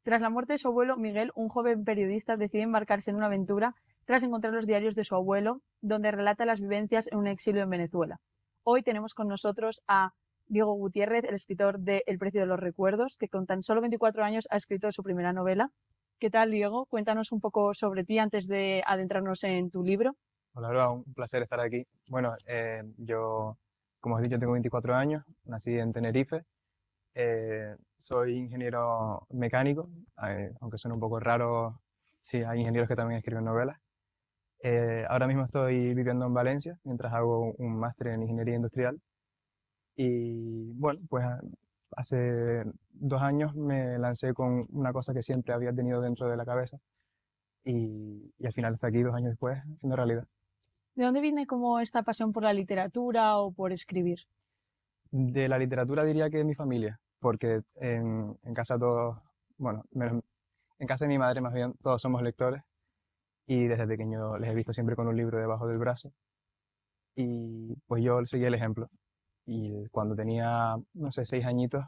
Tras la muerte de su abuelo, Miguel, un joven periodista, decide embarcarse en una aventura tras encontrar los diarios de su abuelo, donde relata las vivencias en un exilio en Venezuela. Hoy tenemos con nosotros a Diego Gutiérrez, el escritor de El precio de los recuerdos, que con tan solo 24 años ha escrito su primera novela. ¿Qué tal, Diego? Cuéntanos un poco sobre ti antes de adentrarnos en tu libro. Hola, Laura, un placer estar aquí. Bueno, yo, como has dicho, tengo 24 años, nací en Tenerife, soy ingeniero mecánico, aunque suene un poco raro, sí, hay ingenieros que también escriben novelas. Ahora mismo estoy viviendo en Valencia mientras hago un máster en ingeniería industrial y bueno, pues hace 2 años me lancé con una cosa que siempre había tenido dentro de la cabeza y al final está aquí 2 años después, siendo realidad. ¿De dónde viene como esta pasión por la literatura o por escribir? De la literatura diría que de mi familia, porque en casa todos, bueno, en casa de mi madre más bien todos somos lectores y desde pequeño les he visto siempre con un libro debajo del brazo y pues yo seguí el ejemplo. Y cuando tenía, no sé, 6 añitos,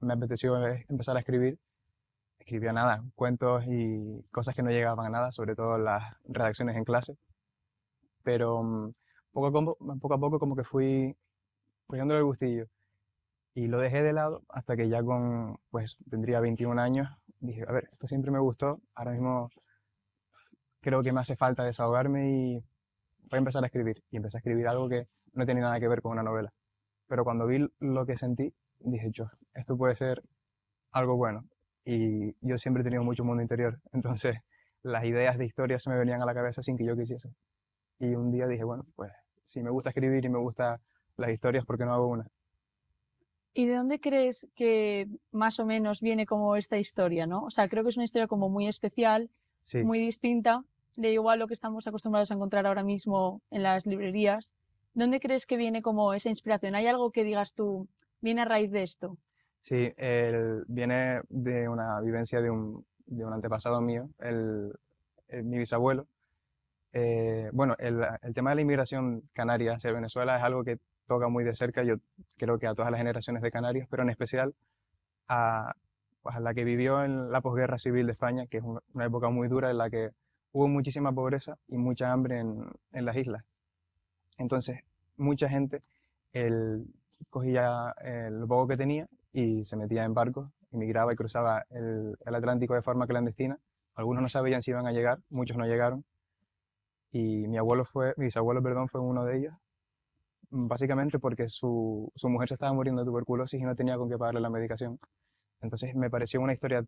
me apeteció empezar a escribir. Escribía nada, cuentos y cosas que no llegaban a nada, sobre todo las redacciones en clase, pero poco a poco como que fui cogiéndole el gustillo. Y lo dejé de lado hasta que ya pues tendría 21 años, dije, a ver, esto siempre me gustó, ahora mismo creo que me hace falta desahogarme y voy a empezar a escribir. Y empecé a escribir algo que no tenía nada que ver con una novela. Pero cuando vi lo que sentí, dije, yo, esto puede ser algo bueno. Y yo siempre he tenido mucho mundo interior, entonces las ideas de historias se me venían a la cabeza sin que yo quisiese. Y un día dije, bueno, pues si me gusta escribir y me gustan las historias, ¿por qué no hago una? ¿Y de dónde crees que más o menos viene como esta historia, ¿no? O sea, creo que es una historia como muy especial, Sí, muy distinta de igual lo que estamos acostumbrados a encontrar ahora mismo en las librerías. ¿Dónde crees que viene como esa inspiración? ¿Hay algo que digas tú, viene a raíz de esto? sí, viene de una vivencia de un antepasado mío, mi bisabuelo. Bueno, el tema de la inmigración canaria hacia Venezuela es algo que toca muy de cerca, yo creo que a todas las generaciones de canarios, pero en especial a, pues a la que vivió en la posguerra civil de España, que es una época muy dura en la que hubo muchísima pobreza y mucha hambre en las islas. Entonces, mucha gente él cogía lo poco que tenía y se metía en barcos, emigraba y cruzaba el Atlántico de forma clandestina. Algunos no sabían si iban a llegar, muchos no llegaron. Y mi bisabuelo, perdón, fue uno de ellos, básicamente porque su mujer se estaba muriendo de tuberculosis y no tenía con qué pagarle la medicación. Entonces me pareció una historia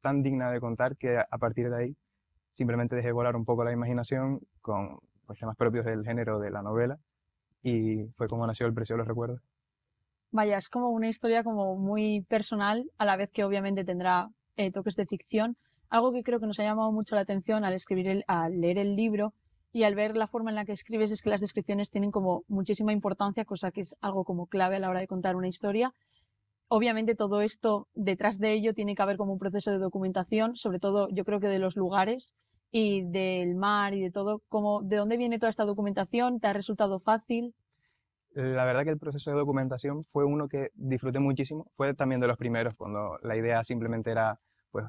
tan digna de contar que a partir de ahí simplemente dejé volar un poco la imaginación con pues, temas propios del género de la novela y fue como nació El precio de los recuerdos. Vaya, es como una historia como muy personal, a la vez que obviamente tendrá toques de ficción. Algo que creo que nos ha llamado mucho la atención al escribir al leer el libro y al ver la forma en la que escribes es que las descripciones tienen como muchísima importancia, cosa que es algo como clave a la hora de contar una historia. Obviamente todo esto, detrás de ello, tiene que haber como un proceso de documentación, sobre todo yo creo que de los lugares y del mar y de todo. Como, ¿de dónde viene toda esta documentación? ¿Te ha resultado fácil? La verdad que el proceso de documentación fue uno que disfruté muchísimo, fue también de los primeros, cuando la idea simplemente era pues,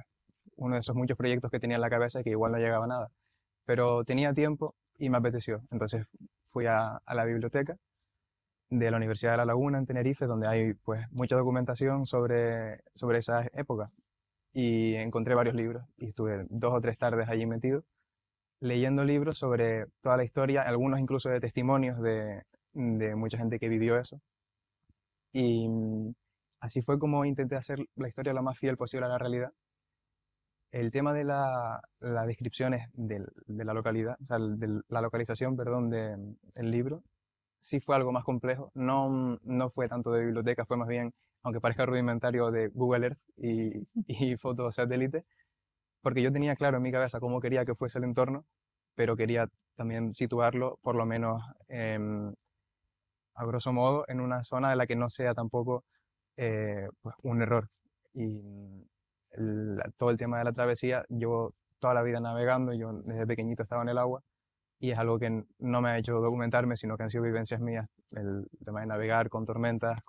uno de esos muchos proyectos que tenía en la cabeza y que igual no llegaba a nada. Pero tenía tiempo y me apeteció. Entonces fui a la biblioteca de la Universidad de La Laguna en Tenerife, donde hay pues mucha documentación sobre esa época. Y encontré varios libros y estuve 2 o 3 tardes allí metido, leyendo libros sobre toda la historia, algunos incluso de testimonios de mucha gente que vivió eso. Y así fue como intenté hacer la historia lo más fiel posible a la realidad. El tema de las descripciones de la localidad, o sea, de la localización, perdón, del libro, sí fue algo más complejo. No, no fue tanto de biblioteca, fue más bien, aunque parezca rudimentario, de Google Earth y fotos satélite, porque yo tenía claro en mi cabeza cómo quería que fuese el entorno, pero quería también situarlo, por lo menos a grosso modo, en una zona de la que no sea tampoco pues, un error. Y todo el tema de la travesía, yo toda la vida navegando, yo desde pequeñito estaba en el agua y es algo que no me ha hecho documentarme, sino que han sido vivencias mías, el tema de navegar con tormentas,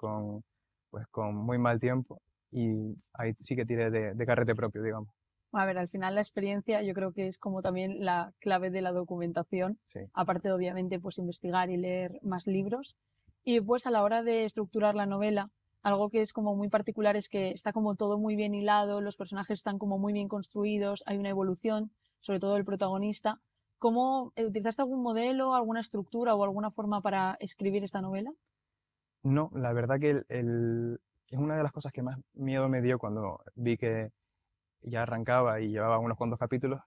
pues, con muy mal tiempo y ahí sí que tiré de carrete propio, digamos. A ver, al final la experiencia yo creo que es como también la clave de la documentación, Sí. aparte de obviamente pues investigar y leer más libros. Y pues a la hora de estructurar la novela, algo que es como muy particular es que está como todo muy bien hilado, los personajes están como muy bien construidos, hay una evolución, sobre todo el protagonista. ¿Cómo utilizaste algún modelo, alguna estructura o alguna forma para escribir esta novela? No, la verdad que es una de las cosas que más miedo me dio cuando vi que ya arrancaba y llevaba unos cuantos capítulos,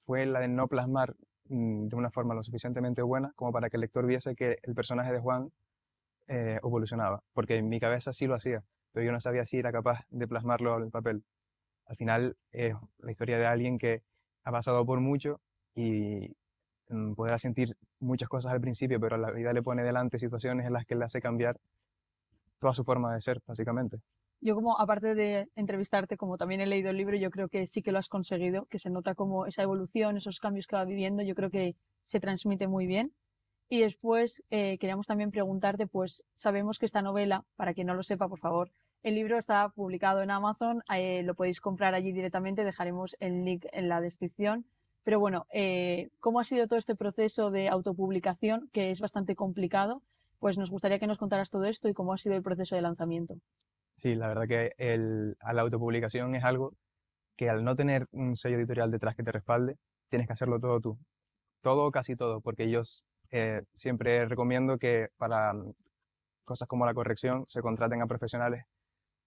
fue la de no plasmar de una forma lo suficientemente buena como para que el lector viese que el personaje de Juan evolucionaba, porque en mi cabeza sí lo hacía, pero yo no sabía si era capaz de plasmarlo en el papel. Al final es la historia de alguien que ha pasado por mucho y podrá sentir muchas cosas al principio, pero la vida le pone delante situaciones en las que le hace cambiar toda su forma de ser, básicamente. Yo como, aparte de entrevistarte, como también he leído el libro, yo creo que sí que lo has conseguido, que se nota como esa evolución, esos cambios que va viviendo, yo creo que se transmite muy bien. Y después queríamos también preguntarte, pues sabemos que esta novela, para quien no lo sepa, por favor, el libro está publicado en Amazon, lo podéis comprar allí directamente, dejaremos el link en la descripción. Pero bueno, ¿cómo ha sido todo este proceso de autopublicación, que es bastante complicado? Pues nos gustaría que nos contaras todo esto y cómo ha sido el proceso de lanzamiento. Sí, la verdad que a la autopublicación es algo que al no tener un sello editorial detrás que te respalde, tienes que hacerlo todo tú. Todo o casi todo, porque yo siempre recomiendo que para cosas como la corrección se contraten a profesionales,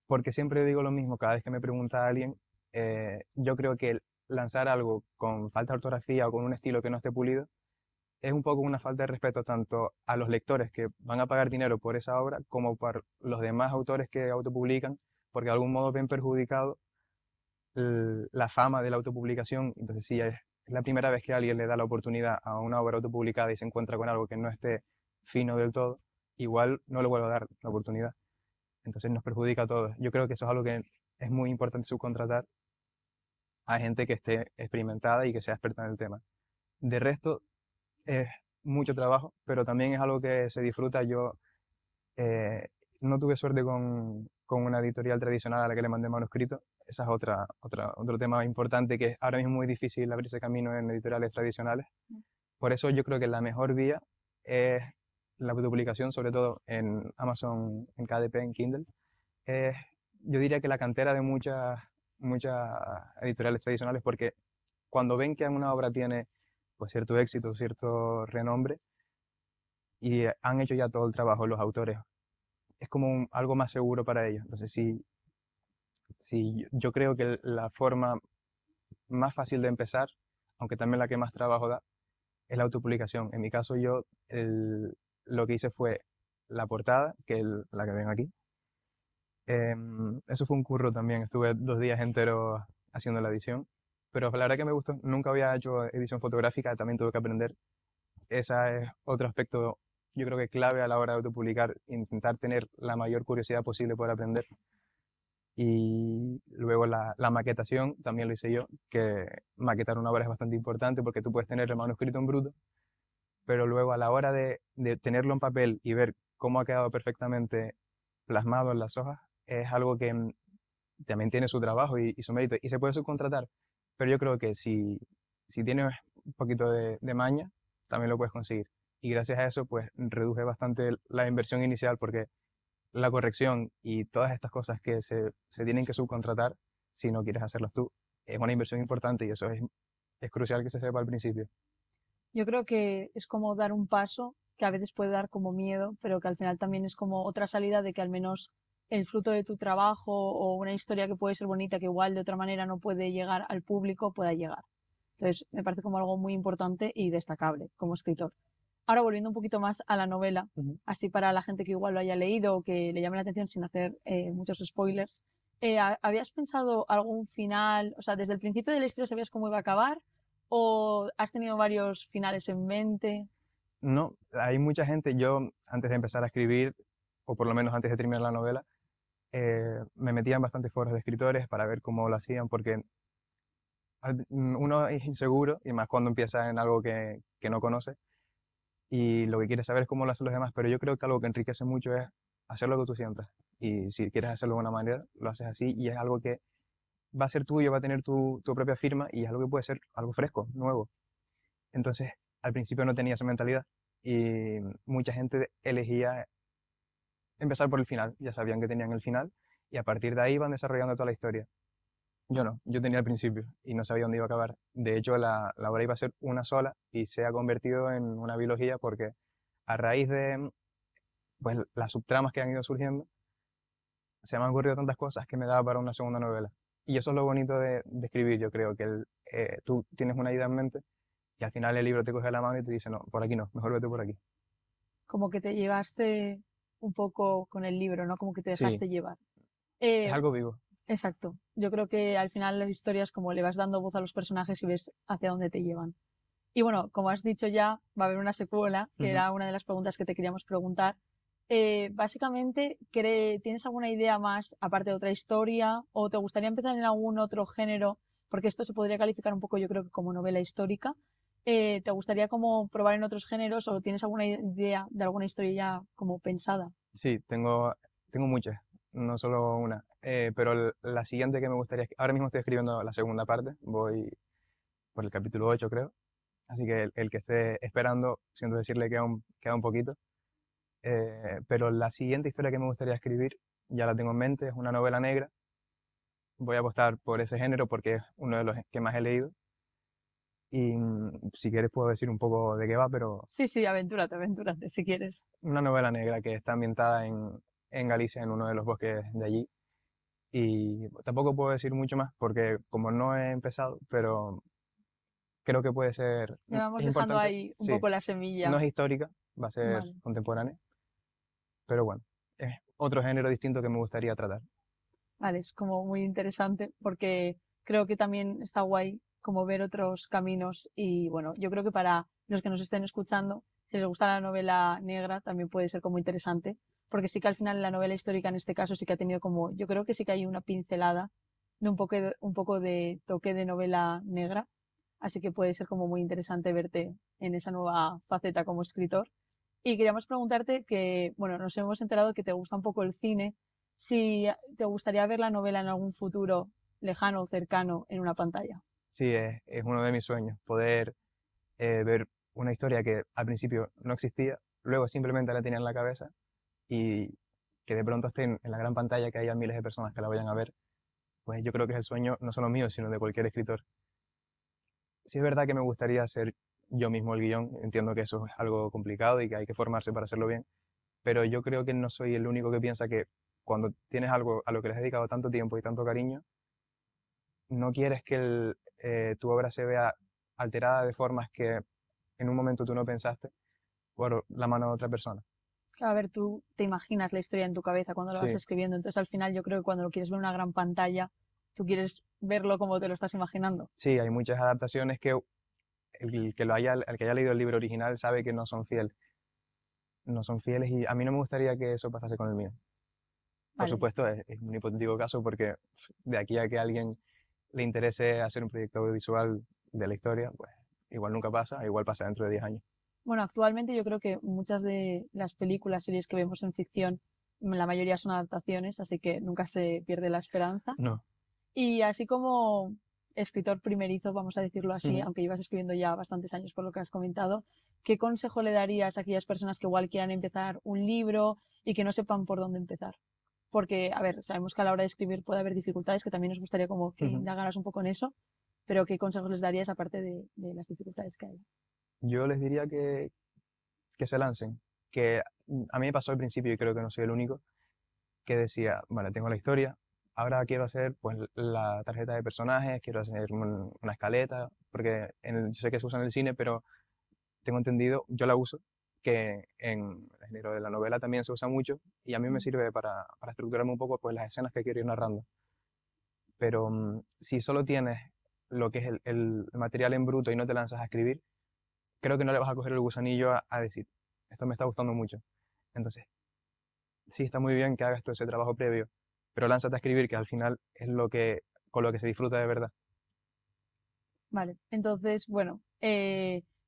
porque siempre digo lo mismo cada vez que me pregunta alguien, yo creo que lanzar algo con falta de ortografía o con un estilo que no esté pulido es un poco una falta de respeto tanto a los lectores que van a pagar dinero por esa obra como por los demás autores que autopublican, porque de algún modo ven perjudicado la fama de la autopublicación. Entonces, si es la primera vez que alguien le da la oportunidad a una obra autopublicada y se encuentra con algo que no esté fino del todo, igual no le vuelvo a dar la oportunidad. Entonces nos perjudica a todos. Yo creo que eso es algo que es muy importante subcontratar a gente que esté experimentada y que sea experta en el tema. De resto, es mucho trabajo, pero también es algo que se disfruta. Yo eh, no tuve suerte con una editorial tradicional a la que le mandé manuscrito. Esa es otro tema importante que ahora mismo es muy difícil abrirse camino en editoriales tradicionales. Por eso yo creo que la mejor vía es la autopublicación, sobre todo en Amazon, en KDP, en Kindle. Es, yo diría que la cantera de muchas editoriales tradicionales, porque cuando ven que una obra tiene pues, cierto éxito, cierto renombre, y han hecho ya todo el trabajo los autores, es como algo más seguro para ellos. Entonces, sí, yo creo que la forma más fácil de empezar, aunque también la que más trabajo da, es la autopublicación. En mi caso, lo que hice fue la portada, que es la que ven aquí. Eso fue un curro también, estuve 2 días enteros haciendo la edición, pero la verdad que me gustó. Nunca había hecho edición fotográfica, también tuve que aprender. Ese es otro aspecto, yo creo que clave a la hora de autopublicar, intentar tener la mayor curiosidad posible por aprender. Y luego la maquetación, también lo hice yo, que maquetar una obra es bastante importante porque tú puedes tener el manuscrito en bruto, pero luego a la hora de tenerlo en papel y ver cómo ha quedado perfectamente plasmado en las hojas, es algo que también tiene su trabajo y su mérito y se puede subcontratar, pero yo creo que si tienes un poquito de maña, también lo puedes conseguir. Y gracias a eso, pues reduje bastante la inversión inicial porque la corrección y todas estas cosas que se tienen que subcontratar, si no quieres hacerlas tú, es una inversión importante y eso es crucial que se sepa al principio. Yo creo que es como dar un paso que a veces puede dar como miedo, pero que al final también es como otra salida de que al menos el fruto de tu trabajo o una historia que puede ser bonita, que igual de otra manera no puede llegar al público, pueda llegar. Entonces, me parece como algo muy importante y destacable como escritor. Ahora, volviendo un poquito más a la novela, así para la gente que igual lo haya leído o que le llame la atención sin hacer muchos spoilers, ¿habías pensado algún final? O sea, desde el principio de la historia sabías cómo iba a acabar o has tenido varios finales en mente. No, hay mucha gente, yo antes de empezar a escribir, o por lo menos antes de terminar la novela, me metía en bastantes foros de escritores para ver cómo lo hacían, porque uno es inseguro, y más cuando empieza en algo que no conoce, y lo que quiere saber es cómo lo hacen los demás, pero yo creo que algo que enriquece mucho es hacer lo que tú sientas. y si quieres hacerlo de una manera, lo haces así y es algo que va a ser tuyo, va a tener tu propia firma y es algo que puede ser algo fresco, nuevo. Entonces, al principio no tenía esa mentalidad y mucha gente elegía empezar por el final, ya sabían que tenían el final y a partir de ahí van desarrollando toda la historia. Yo no, yo tenía el principio y no sabía dónde iba a acabar. De hecho, la obra iba a ser una sola y se ha convertido en una biología porque a raíz de pues, las subtramas que han ido surgiendo, se me han ocurrido tantas cosas que me daba para una segunda novela. Y eso es lo bonito de escribir, yo creo, que tú tienes una idea en mente y al final el libro te coge la mano y te dice, no, por aquí no, mejor vete por aquí. Como que te llevaste un poco con el libro, ¿no? Como que te Sí, dejaste llevar. es algo vivo. Exacto. Yo creo que al final las historias como le vas dando voz a los personajes y ves hacia dónde te llevan. Y bueno, como has dicho ya, va a haber una secuela, que Ujú. era una de las preguntas que te queríamos preguntar. Básicamente, ¿tienes alguna idea más aparte de otra historia o te gustaría empezar en algún otro género? Porque esto se podría calificar un poco, yo creo que como novela histórica. ¿Te gustaría como probar en otros géneros o tienes alguna idea de alguna historia ya como pensada? Sí, tengo muchas, no solo una. Pero la siguiente que me gustaría, ahora mismo estoy escribiendo la segunda parte, voy por el capítulo 8 creo, así que el que esté esperando, siento decirle queda un poquito. Pero la siguiente historia que me gustaría escribir, ya la tengo en mente, es una novela negra. Voy a apostar por ese género porque es uno de los que más he leído. Y si quieres puedo decir un poco de qué va, pero Sí, sí, aventúrate, aventúrate, si quieres. una novela negra que está ambientada en Galicia, en uno de los bosques de allí. Y tampoco puedo decir mucho más porque como no he empezado, pero creo que puede ser, Ya vamos es dejando importante, ahí un sí, poco la no semilla. es histórica, va a ser Vale. contemporánea, pero bueno, es otro género distinto que me gustaría tratar. Vale, es como muy interesante porque creo que también está guay como ver otros caminos y bueno, yo creo que para los que nos estén escuchando, si les gusta la novela negra, también puede ser como interesante, porque sí que al final la novela histórica en este caso sí que ha tenido como, yo creo que sí que hay una pincelada de un poco de toque de novela negra, así que puede ser como muy interesante verte en esa nueva faceta como escritor. Y queríamos preguntarte que, bueno, nos hemos enterado que te gusta un poco el cine, si te gustaría ver la novela en algún futuro lejano o cercano en una pantalla. Sí, es uno de mis sueños, poder ver una historia que al principio no existía, luego simplemente la tenía en la cabeza y que de pronto esté en la gran pantalla, que haya miles de personas que la vayan a ver, pues yo creo que es el sueño no solo mío, sino de cualquier escritor. Sí es verdad que me gustaría hacer yo mismo el guión, entiendo que eso es algo complicado y que hay que formarse para hacerlo bien, pero yo creo que no soy el único que piensa que cuando tienes algo a lo que le has dedicado tanto tiempo y tanto cariño, no quieres que tu obra se vea alterada de formas que en un momento tú no pensaste por la mano de otra persona. A ver, tú te imaginas la historia en tu cabeza cuando lo vas Sí, escribiendo, entonces al final yo creo que cuando lo quieres ver en una gran pantalla, tú quieres verlo como te lo estás imaginando. sí, hay muchas adaptaciones que el que haya leído el libro original sabe que no son fieles. No son fieles y a mí no me gustaría que eso pasase con el mío. Por Vale, supuesto, es un hipotético caso porque de aquí a que a alguien le interese hacer un proyecto audiovisual de la historia, pues igual nunca pasa, igual pasa dentro de 10 años. bueno, actualmente yo creo que muchas de las películas, series que vemos en ficción, la mayoría son adaptaciones, así que nunca se pierde la esperanza. No. Y así como escritor primerizo, vamos a decirlo así, Ujú. aunque llevas escribiendo ya bastantes años por lo que has comentado, ¿qué consejo le darías a aquellas personas que igual quieran empezar un libro y que no sepan por dónde empezar? Porque, a ver, sabemos que a la hora de escribir puede haber dificultades, que también nos gustaría como que Ujú. indagaras un poco en eso, pero ¿qué consejos les darías aparte de las dificultades que hay? Yo les diría que se lancen, que a mí me pasó al principio y creo que no soy el único, que decía, vale, tengo la historia, ahora quiero hacer pues la tarjeta de personajes, quiero hacer una escaleta, porque yo sé que se usa en el cine, pero tengo entendido, yo la uso, que en el género de la novela también se usa mucho y a mí me Mm. sirve para estructurarme un poco pues las escenas que quiero ir narrando. Pero si solo tienes lo que es el material en bruto y no te lanzas a escribir, creo que no le vas a coger el gusanillo a decir, esto me está gustando mucho. Entonces, sí está muy bien que hagas todo ese trabajo previo, pero lánzate a escribir, que al final es con lo que se disfruta de verdad. Vale, entonces, bueno,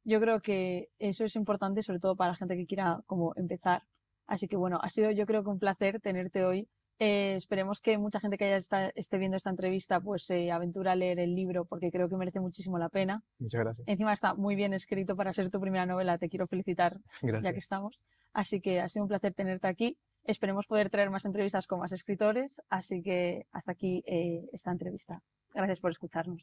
yo creo que eso es importante, sobre todo para la gente que quiera como empezar. Así que bueno, ha sido yo creo que un placer tenerte hoy Esperemos que mucha gente que esté viendo esta entrevista pues se aventure a leer el libro porque creo que merece muchísimo la pena. Muchas gracias. Encima está muy bien escrito para ser tu primera novela, te quiero felicitar Gracias. ya que estamos. Así que ha sido un placer tenerte aquí. Esperemos poder traer más entrevistas con más escritores, así que hasta aquí esta entrevista. Gracias por escucharnos.